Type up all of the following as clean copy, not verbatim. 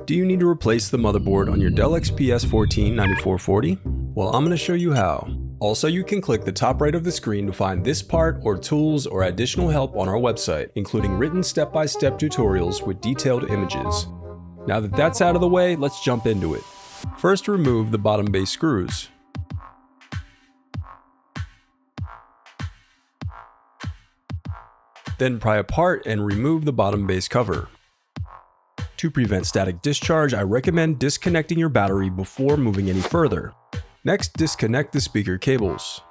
Do you need to replace the motherboard on your Dell XPS 149440? Well, I'm going to show you how. Also, you can click the top right of the screen to find this part or tools or additional help on our website, including written step-by-step tutorials with detailed images. Now that that's out of the way, let's jump into it. First, remove the bottom base screws. Then pry apart and remove the bottom base cover. To prevent static discharge, I recommend disconnecting your battery before moving any further. Next, disconnect the speaker cables.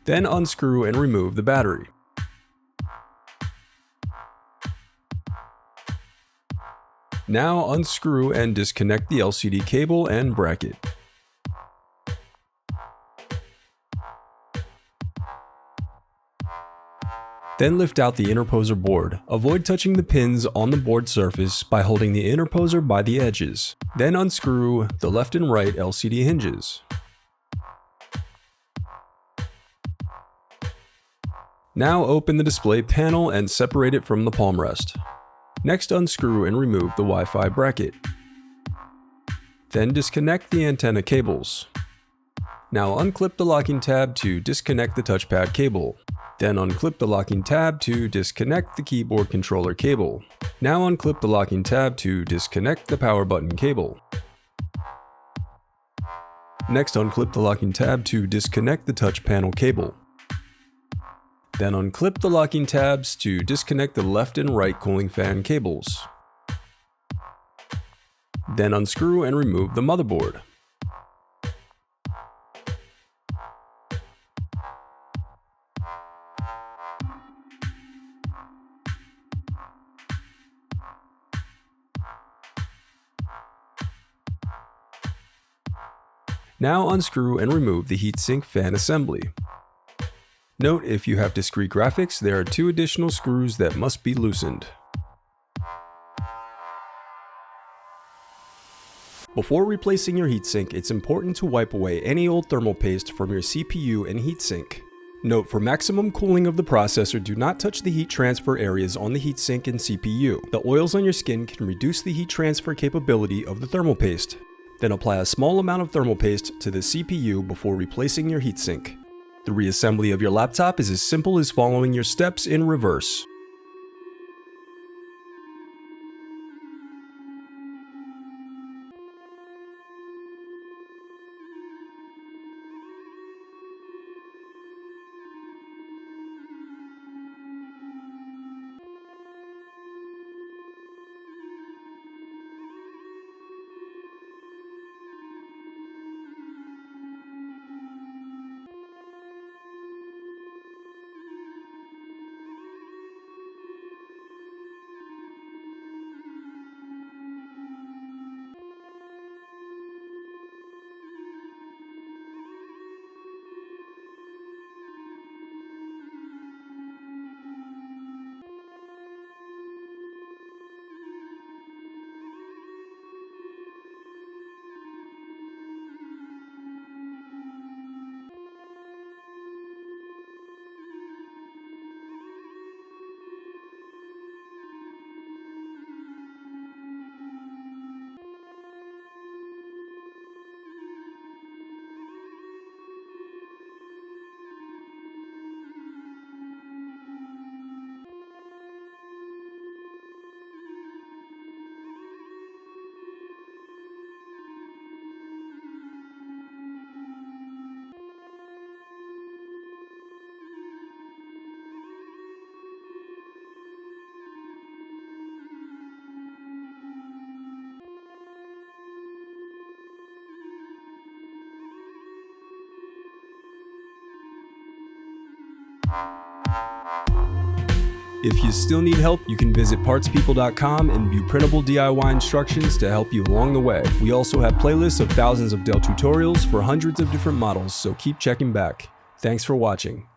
Then unscrew and remove the battery. Now unscrew and disconnect the LCD cable and bracket. Then lift out the interposer board. Avoid touching the pins on the board surface by holding the interposer by the edges. Then unscrew the left and right LCD hinges. Now open the display panel and separate it from the palm rest. Next, unscrew and remove the Wi-Fi bracket. Then disconnect the antenna cables. Now unclip the locking tab to disconnect the touchpad cable. Then unclip the locking tab to disconnect the keyboard controller cable. Now unclip the locking tab to disconnect the power button cable. Next, unclip the locking tab to disconnect the touch panel cable. Then unclip the locking tabs to disconnect the left and right cooling fan cables. Then unscrew and remove the motherboard. Now unscrew and remove the heatsink fan assembly. Note, if you have discrete graphics, there are 2 additional screws that must be loosened. Before replacing your heatsink, it's important to wipe away any old thermal paste from your CPU and heatsink. Note, for maximum cooling of the processor, do not touch the heat transfer areas on the heatsink and CPU. The oils on your skin can reduce the heat transfer capability of the thermal paste. Then apply a small amount of thermal paste to the CPU before replacing your heatsink. The reassembly of your laptop is as simple as following your steps in reverse. If you still need help, you can visit partspeople.com and view printable DIY instructions to help you along the way. We also have playlists of thousands of Dell tutorials for hundreds of different models, so keep checking back. Thanks for watching.